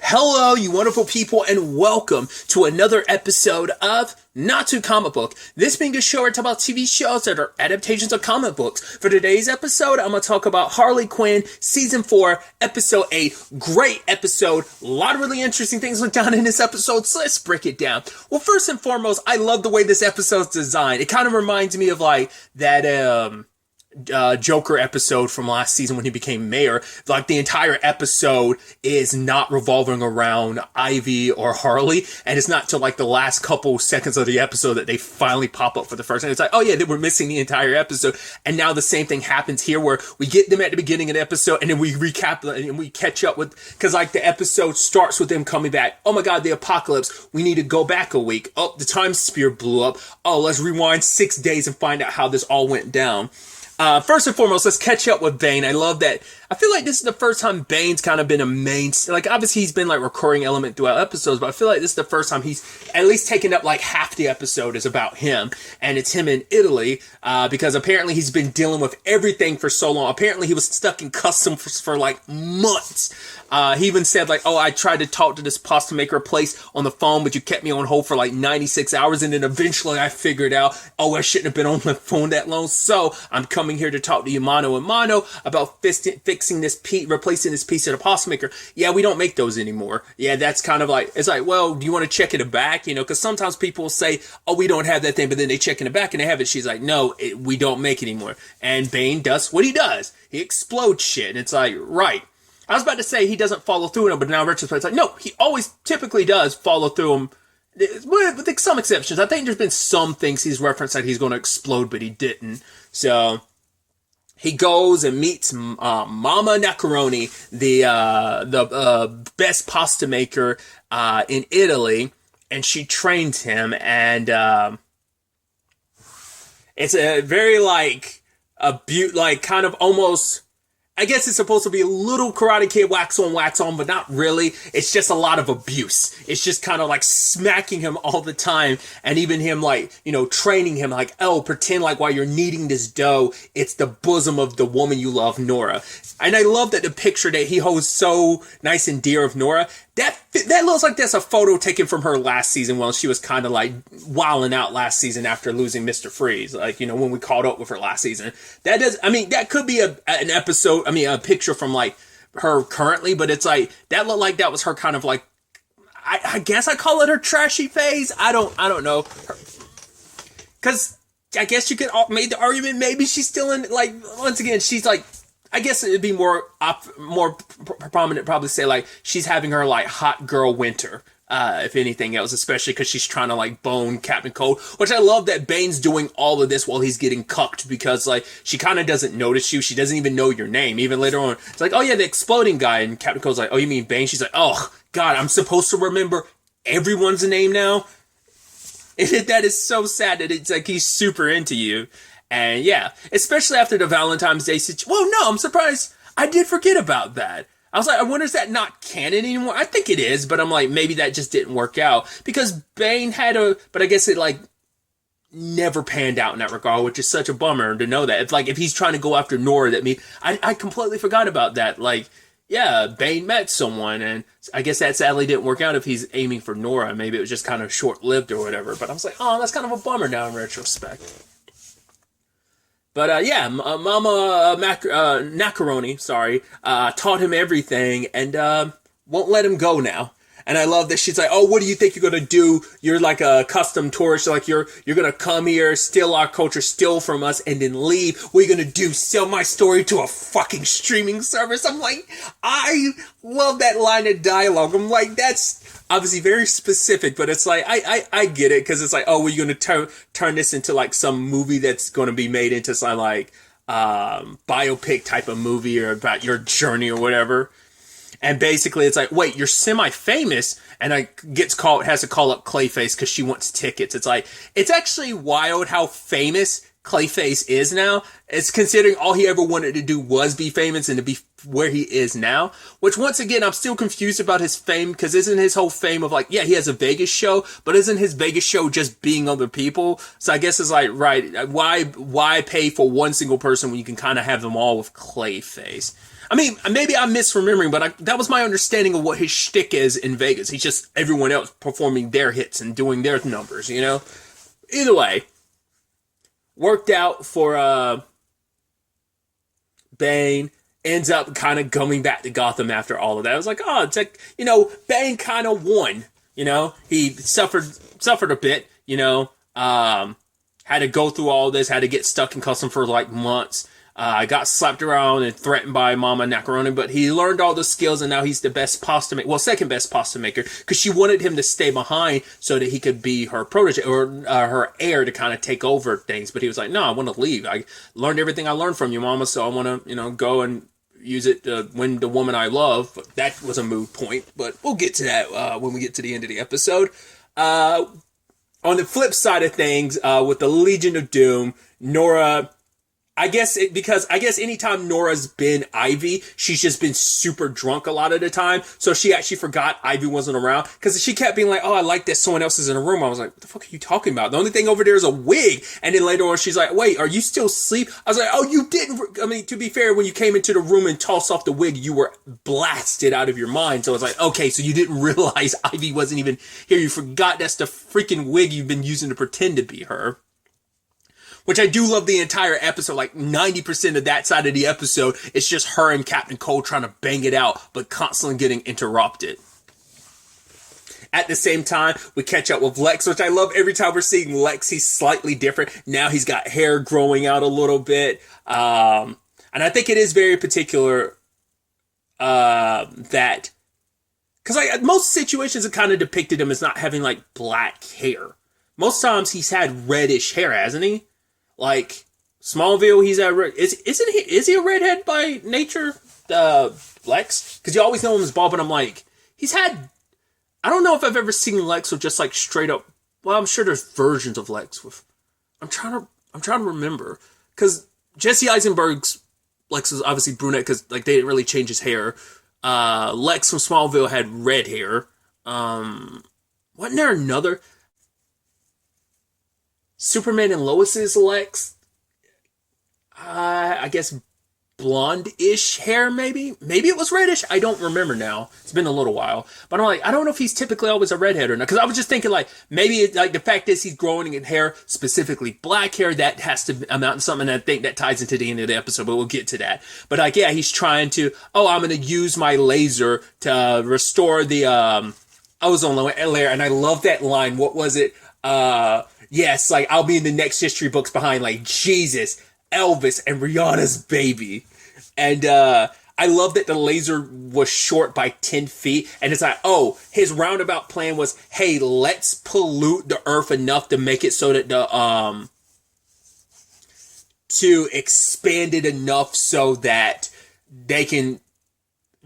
Hello, you wonderful people, and welcome to another episode of Not Too Comic Book. This being a show where I talk about TV shows that are adaptations of comic books. For today's episode, I'm going to talk about Harley Quinn, Season 4, Episode 8. Great episode. A lot of really interesting things went down in this episode, so let's break it down. Well, first and foremost, I love the way this episode's designed. It kind of reminds me of like that, Joker episode from last season when he became mayor. Like the entire episode is not revolving around Ivy or Harley, and it's not till like the last couple seconds of the episode that they finally pop up for the first time. It's like, oh yeah, they were missing the entire episode, and now the same thing happens here where we get them at the beginning of the episode and then we recap and we catch up with, because like the episode starts with them coming back. Oh my god, the apocalypse, we need to go back a week. Oh, the time spear blew up. Oh, let's rewind 6 days and find out how this all went down. First and foremost, let's catch up with Bane. I love that. I feel like this is the first time Bane's kind of been a main, like obviously he's been like recurring element throughout episodes, but I feel like this is the first time he's at least taken up like half the episode is about him, and it's him in Italy, because apparently he's been dealing with everything for so long. Apparently he was stuck in customs for like months. He even said like, oh, I tried to talk to this pasta maker place on the phone, but you kept me on hold for like 96 hours. And then eventually I figured out, oh, I shouldn't have been on the phone that long. So I'm coming here to talk to you mano a mano about fixing this replacing this piece of the pasta maker. Yeah, we don't make those anymore. Yeah, that's kind of like, it's like, well, do you want to check it back? You know, because sometimes people say, oh, we don't have that thing, but then they check in the back and they have it. She's like, no, we don't make it anymore. And Bane does what he does. He explodes shit. And it's like, right. I was about to say he doesn't follow through on them, but now Richard's like, no, he always typically does follow through them, with some exceptions. I think there's been some things he's referenced that he's going to explode, but he didn't. So he goes and meets Mama Macaroni, the best pasta maker in Italy, and she trains him, and it's a very like kind of almost, I guess it's supposed to be a little Karate Kid wax on, but not really. It's just a lot of abuse. It's just kind of like smacking him all the time. And even him like, you know, training him like, oh, pretend like while you're kneading this dough, it's the bosom of the woman you love, Nora. And I love that the picture that he holds so nice and dear of Nora, that looks like that's a photo taken from her last season while she was kind of like wilding out last season after losing Mr. Freeze. Like, you know, when we caught up with her last season. That could be a picture from like her currently, but it's like, that looked like that was her kind of like, I guess I call it her trashy phase. I don't know. Cause I guess you could make the argument maybe she's still in, like, once again, she's like, I guess it'd be more prominent probably say like she's having her like hot girl winter, if anything else, especially because she's trying to like bone Captain Cold, which I love that Bane's doing all of this while he's getting cucked, because like she kind of doesn't notice you. She doesn't even know your name. Even later on, it's like, oh yeah, the exploding guy, and Captain Cold's like, oh, you mean Bane? She's like, oh god, I'm supposed to remember everyone's name now. And that is so sad that it's like he's super into you. And yeah, especially after the Valentine's Day situation. Well, no, I'm surprised. I did forget about that. I was like, I wonder, is that not canon anymore? I think it is, but I'm like, maybe that just didn't work out. Because Bane but I guess it like never panned out in that regard, which is such a bummer to know that. It's like, if he's trying to go after Nora, I completely forgot about that. Like, yeah, Bane met someone, and I guess that sadly didn't work out if he's aiming for Nora. Maybe it was just kind of short-lived or whatever. But I was like, oh, that's kind of a bummer now in retrospect. But yeah, Mama Macaroni, taught him everything and won't let him go now. And I love that she's like, oh, what do you think you're going to do? You're like a custom tourist. Like you're going to come here, steal our culture, steal from us, and then leave. What are you going to do? Sell my story to a fucking streaming service? I'm like, I love that line of dialogue. I'm like, that's obviously very specific, but it's like, I get it. Cause it's like, oh, we're going to turn this into like some movie that's going to be made into some like, biopic type of movie or about your journey or whatever. And basically it's like, wait, you're semi-famous, and has to call up Clayface because she wants tickets. It's like, it's actually wild how famous Clayface is now. It's considering all he ever wanted to do was be famous and to be where he is now. Which, once again, I'm still confused about his fame, because isn't his whole fame of like, yeah, he has a Vegas show, but isn't his Vegas show just being other people? So I guess it's like, right, why pay for one single person when you can kind of have them all with Clayface? I mean, maybe I'm misremembering, but that was my understanding of what his shtick is in Vegas. He's just everyone else performing their hits and doing their numbers, you know? Either way, worked out for Bane. Ends up kind of coming back to Gotham after all of that. I was like, oh, it's like, you know, Bane kind of won. You know, he suffered a bit, you know, had to go through all this, had to get stuck in custom for like months. Got slapped around and threatened by Mama Nacaroni, but he learned all the skills and now he's the best pasta maker. Well, second best pasta maker, because she wanted him to stay behind so that he could be her protege or her heir to kind of take over things. But he was like, no, I want to leave. I learned everything I learned from you, Mama, so I want to, you know, go and use it to win the woman I love. But that was a moot point, but we'll get to that when we get to the end of the episode. On the flip side of things, with the Legion of Doom, Nora, because anytime Nora's been Ivy, she's just been super drunk a lot of the time. So she actually forgot Ivy wasn't around because she kept being like, oh, I like that someone else is in a room. I was like, what the fuck are you talking about? The only thing over there is a wig. And then later on, she's like, wait, are you still asleep? I was like, oh, you didn't. I mean, to be fair, when you came into the room and tossed off the wig, you were blasted out of your mind. So I was like, okay, so you didn't realize Ivy wasn't even here. You forgot that's the freaking wig you've been using to pretend to be her. Which I do love the entire episode, like 90% of that side of the episode, it's just her and Captain Cold trying to bang it out, but constantly getting interrupted. At the same time, we catch up with Lex, which I love every time we're seeing Lex, he's slightly different. Now he's got hair growing out a little bit. And I think it is very particular that, because like most situations have kind of depicted him as not having like black hair. Most times he's had reddish hair, hasn't he? Like Smallville, he's a is he a redhead by nature, Lex? Because you always know him as bald, but I'm like, he's had. I don't know if I've ever seen Lex with just like straight up. Well, I'm sure there's versions of Lex with. I'm trying to remember because Jesse Eisenberg's Lex was obviously brunette because like they didn't really change his hair. Lex from Smallville had red hair. Wasn't there another? Superman and Lois's Lex, I guess blonde-ish hair, maybe? Maybe it was reddish? I don't remember now. It's been a little while. But I'm like, I don't know if he's typically always a redhead or not. Because I was just thinking, like, maybe like the fact is he's growing in hair, specifically black hair, that has to amount to something. And I think that ties into the end of the episode, but we'll get to that. But like, yeah, he's trying to, I'm going to use my laser to restore the ozone layer. And I love that line. What was it? Yes, like, I'll be in the next history books behind, like, Jesus, Elvis, and Rihanna's baby. And, I love that the laser was short by 10 feet. And it's like, his roundabout plan was, hey, let's pollute the earth enough to make it so that to expand it enough so that they can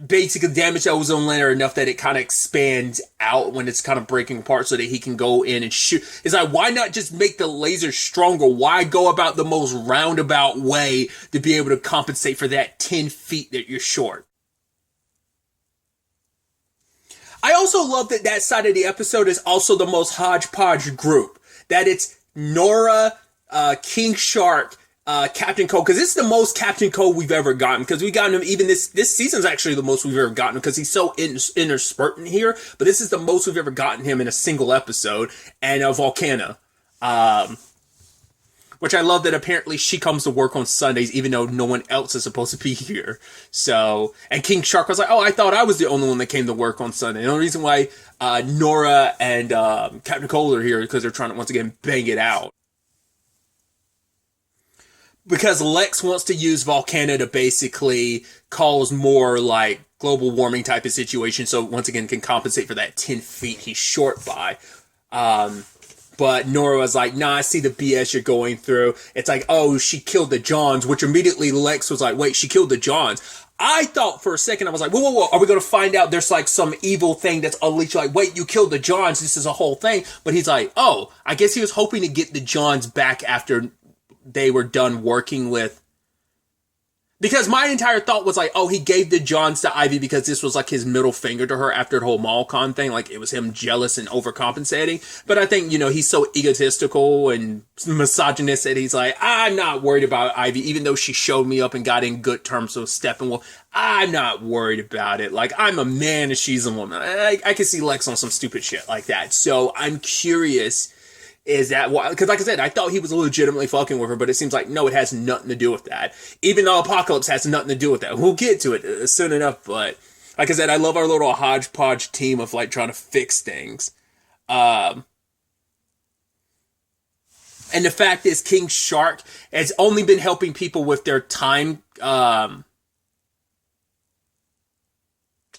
basically damage the ozone layer enough that it kind of expands out when it's kind of breaking apart so that he can go in and shoot. It's like, why not just make the laser stronger? Why go about the most roundabout way to be able to compensate for that 10 feet that you're short? I also love that side of the episode is also the most hodgepodge group. That it's Nora, King Shark, Captain Cold, because it's the most Captain Cold we've ever gotten, because we've gotten him, even this season's actually the most we've ever gotten him, because he's so interspersed in here, but this is the most we've ever gotten him in a single episode, and Volcana, which I love that apparently she comes to work on Sundays, even though no one else is supposed to be here, so, and King Shark was like, I thought I was the only one that came to work on Sunday. The only reason why Nora and Captain Cold are here, because they're trying to, once again, bang it out. Because Lex wants to use Volcana to basically cause more like global warming type of situation. So once again, can compensate for that 10 feet he's short by. But Nora was like, nah, I see the BS you're going through. It's like, she killed the Johns, which immediately Lex was like, wait, she killed the Johns. I thought for a second, I was like, whoa, are we going to find out there's like some evil thing that's unleashed? Like, wait, you killed the Johns. This is a whole thing. But he's like, I guess he was hoping to get the Johns back after they were done working with, Because my entire thought was like, oh, he gave the Johns to Ivy because this was like his middle finger to her after the whole MallCon thing. Like, it was him jealous and overcompensating. But I think, he's so egotistical and misogynist that he's like, I'm not worried about Ivy, even though she showed me up and got in good terms with Steppenwolf. I'm not worried about it. Like, I'm a man and she's a woman. I can see Lex on some stupid shit like that. So I'm curious. Is that why? Because like I said, I thought he was legitimately fucking with her, but it seems like no, it has nothing to do with that. Even though Apocalypse has nothing to do with that. We'll get to it soon enough, but like I said, I love our little hodgepodge team of like trying to fix things. And the fact is, King Shark has only been helping people with their time.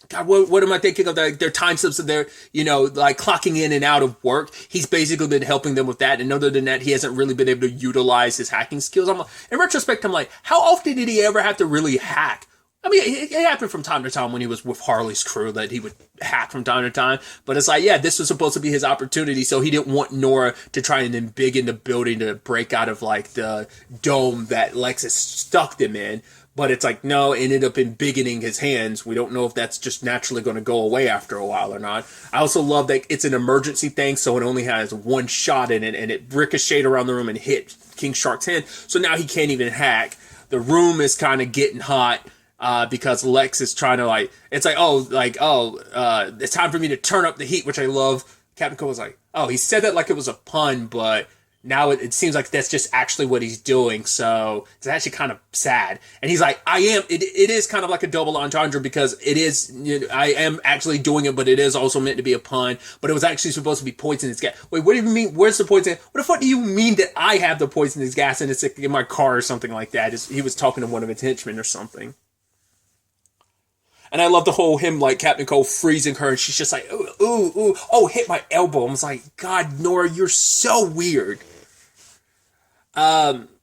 God, what am I thinking of? Their time slips of their, like clocking in and out of work. He's basically been helping them with that. And other than that, he hasn't really been able to utilize his hacking skills. In retrospect, I'm like, how often did he ever have to really hack? I mean, it happened from time to time when he was with Harley's crew that he would hack from time to time. But it's like, yeah, this was supposed to be his opportunity. So he didn't want Nora to try and embiggen the building to break out of like the dome that Lexus stuck them in. But it's like, no, it ended up embiggening his hands. We don't know if that's just naturally going to go away after a while or not. I also love that it's an emergency thing, so it only has one shot in it, and it ricocheted around the room and hit King Shark's hand. So now he can't even hack. The room is kind of getting hot because Lex is trying to it's time for me to turn up the heat, which I love. Captain Cold was like, oh, he said that like it was a pun, but now it seems like that's just actually what he's doing, so it's actually kind of sad. And he's like, it is kind of like a double entendre because it is, I am actually doing it, but it is also meant to be a pun, but it was actually supposed to be poisonous gas. Wait, what do you mean? Where's the poison? What the fuck do you mean that I have the poisonous gas and it's in my car or something like that? He was talking to one of his henchmen or something. And I love the whole him, like, Captain Cole freezing her, and she's just like, ooh, oh, hit my elbow. I was like, God, Nora, you're so weird.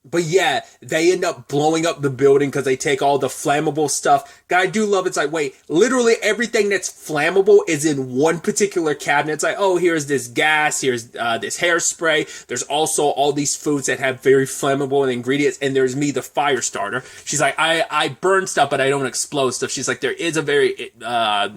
But yeah, they end up blowing up the building because they take all the flammable stuff. God, I do love it's like, wait, literally everything that's flammable is in one particular cabinet. It's like, oh, here's this gas, here's this hairspray. There's also all these foods that have very flammable ingredients, and there's me, the fire starter. She's like, I burn stuff, but I don't explode stuff. She's like, there is a very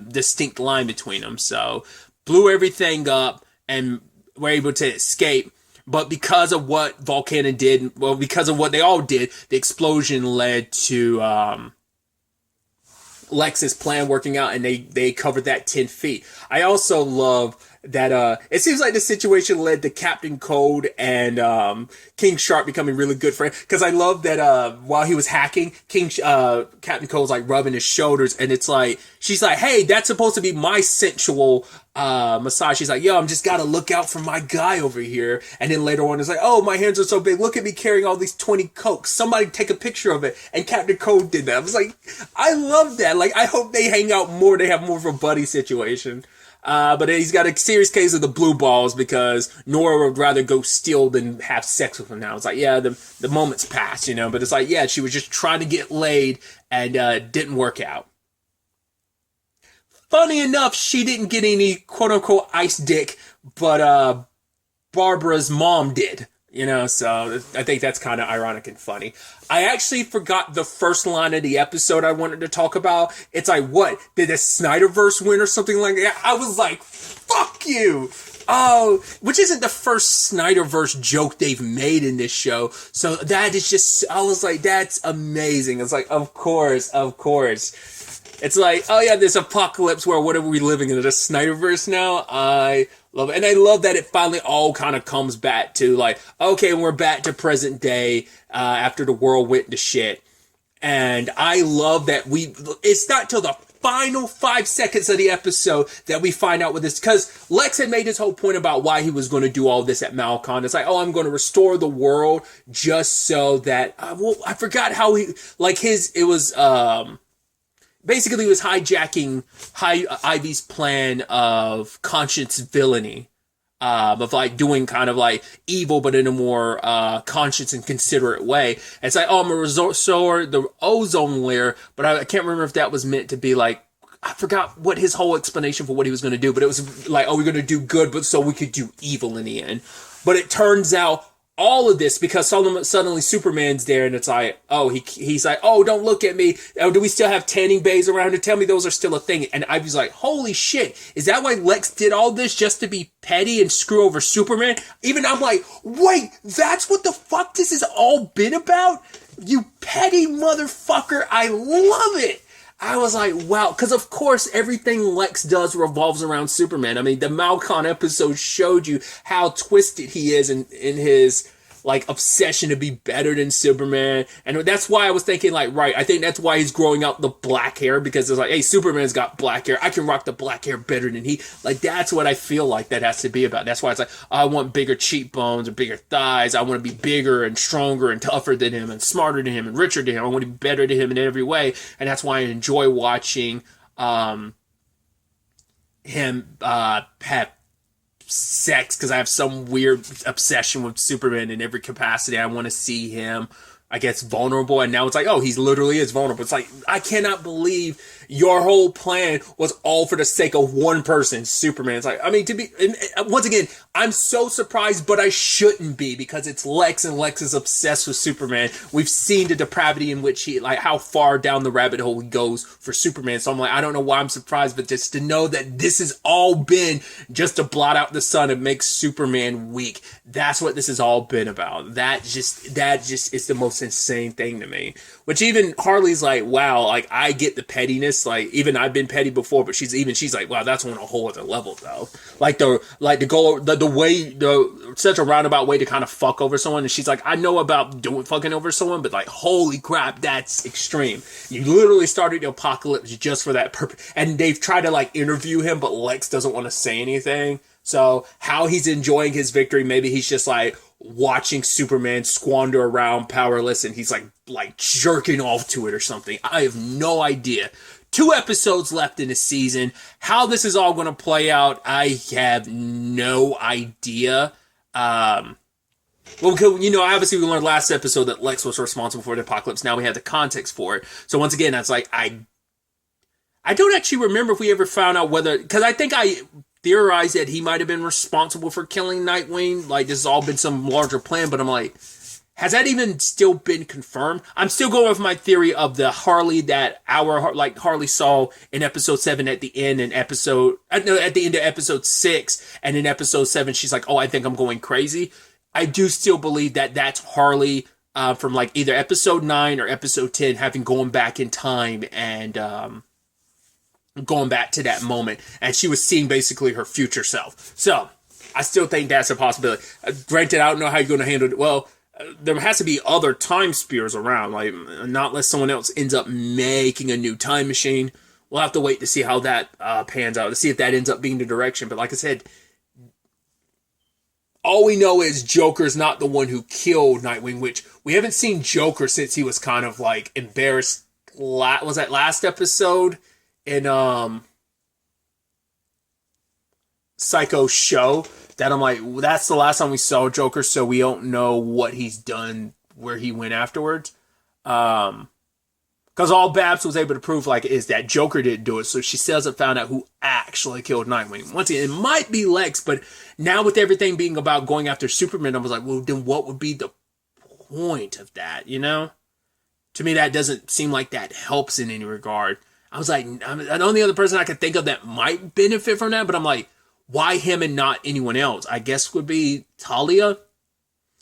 distinct line between them. So blew everything up and were able to escape. But because of what Volcana did, well, because of what they all did, the explosion led to Lex's plan working out, and they covered that 10 feet. I also love that it seems like the situation led to Captain Cold and King Shark becoming really good friends. Because I love that while he was hacking, Captain Cold's like rubbing his shoulders, and it's like, she's like, hey, that's supposed to be my sensual massage. She's like, yo, I'm just gotta look out for my guy over here. And then later on it's like, oh, my hands are so big, look at me carrying all these 20 cokes, somebody take a picture of it. And Captain Cold did that. I was like, I love that. Like, I hope they hang out more, they have more of a buddy situation. But he's got a serious case of the blue balls because Nora would rather go steal than have sex with him now. It's like, yeah, the moment's passed, but it's like, yeah, she was just trying to get laid and didn't work out. Funny enough, she didn't get any quote-unquote ice dick, but Barbara's mom did. So I think that's kind of ironic and funny. I actually forgot the first line of the episode I wanted to talk about. It's like, what? Did the Snyderverse win or something like that? I was like, fuck you! Oh, which isn't the first Snyderverse joke they've made in this show. So that is just, I was like, that's amazing. It's like, of course. It's like, oh yeah, this apocalypse where what are we living in? The Snyderverse now? I love it. And I love that it finally all kind of comes back to like, okay, we're back to present day after the world went to shit. And I love that it's not till the final 5 seconds of the episode that we find out what this, because Lex had made his whole point about why he was going to do all this at Malcon. It's like, oh, I'm going to restore the world just so that, I forgot how it was, basically, he was hijacking Ivy's plan of conscience villainy, of like doing kind of like evil, but in a more conscious and considerate way. And it's like, oh, I'm gonna restore the ozone layer, but I can't remember if that was meant to be like, I forgot what his whole explanation for what he was going to do, but it was like, oh, we're going to do good, but so we could do evil in the end. But it turns out all of this because suddenly Superman's there, and it's like, oh, he's like, oh, don't look at me. Oh, do we still have tanning bays around to tell me those are still a thing? And Ivy's like, holy shit, is that why Lex did all this just to be petty and screw over Superman? Even I'm like, wait, that's what the fuck this has all been about? You petty motherfucker, I love it. I was like, wow, because of course everything Lex does revolves around Superman. I mean, the Malcon episode showed you how twisted he is in his like obsession to be better than Superman, and that's why I was thinking like, right, I think that's why he's growing out the black hair, because it's like, hey, Superman's got black hair, I can rock the black hair better than he. Like, that's what I feel like that has to be about. That's why it's like, I want bigger cheekbones or bigger thighs. I want to be bigger and stronger and tougher than him and smarter than him and richer than him. I want to be better than him in every way, and that's why I enjoy watching him have sex, because I have some weird obsession with Superman in every capacity. I want to see him, I guess, vulnerable, and now it's like, oh, he literally is vulnerable. It's like, I cannot believe your whole plan was all for the sake of one person, Superman. It's like, I mean, once again, I'm so surprised, but I shouldn't be, because it's Lex, and Lex is obsessed with Superman. We've seen the depravity in which he, like, how far down the rabbit hole he goes for Superman. So I'm like, I don't know why I'm surprised, but just to know that this has all been just to blot out the sun and make Superman weak. That's what this has all been about. That just is the most insane thing to me. Which even Harley's like, wow, like, I get the pettiness. Like, even I've been petty before, but she's like, wow, that's on a whole other level though. Like such a roundabout way to kind of fuck over someone. And she's like, I know about fucking over someone, but like, holy crap, that's extreme. You literally started the apocalypse just for that purpose. And they've tried to like interview him, but Lex doesn't want to say anything. So how he's enjoying his victory, maybe he's just like watching Superman squander around powerless, and he's like jerking off to it or something. I have no idea. 2 episodes left in the season. How this is all going to play out, I have no idea. Well, you know, obviously we learned last episode that Lex was responsible for the apocalypse. Now we have the context for it. So once again, that's like, I don't actually remember if we ever found out whether, because I think I theorized that he might have been responsible for killing Nightwing. Like, this has all been some larger plan, but I'm like, has that even still been confirmed? I'm still going with my theory of the Harley that Harley saw in episode 7 at the end at the end of episode 6, and in episode 7 she's like, oh, I think I'm going crazy. I do still believe that that's Harley from like either episode 9 or episode 10 having gone back in time and going back to that moment, and she was seeing basically her future self. So I still think that's a possibility. Granted, I don't know how you're going to handle it. Well, there has to be other time spears around, like not unless someone else ends up making a new time machine. We'll have to wait to see how that pans out, to see if that ends up being the direction. But like I said, all we know is Joker's not the one who killed Nightwing, which we haven't seen Joker since he was kind of like embarrassed. Was that last episode in Psycho Show? That I'm like, that's the last time we saw Joker, so we don't know what he's done, where he went afterwards. Because all Babs was able to prove like is that Joker didn't do it, so she still hasn't found out who actually killed Nightwing. Once again, it might be Lex, but now with everything being about going after Superman, I was like, well, then what would be the point of that, you know? To me, that doesn't seem like that helps in any regard. I was like, the only other person I could think of that might benefit from that, but I'm like, why him and not anyone else? I guess would be Talia.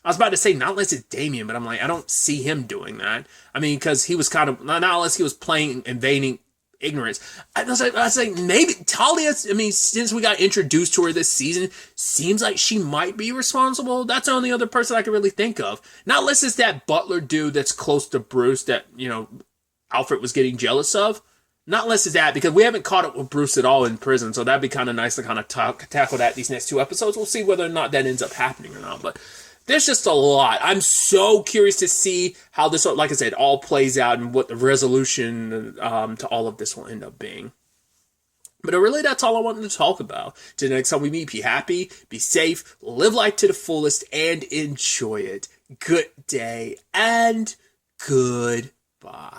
I was about to say, not unless it's Damian, but I'm like, I don't see him doing that. I mean, because he was kind of, not unless he was playing invading ignorance. I was like, maybe Talia, I mean, since we got introduced to her this season, seems like she might be responsible. That's the only other person I can really think of. Not unless it's that butler dude that's close to Bruce that, you know, Alfred was getting jealous of. Not unless it's that, because we haven't caught up with Bruce at all in prison, so that'd be kind of nice to kind of tackle that these next 2 episodes. We'll see whether or not that ends up happening or not, but there's just a lot. I'm so curious to see how this, like I said, all plays out and what the resolution to all of this will end up being. But really, that's all I wanted to talk about. Till next time we meet, be happy, be safe, live life to the fullest, and enjoy it. Good day, and goodbye.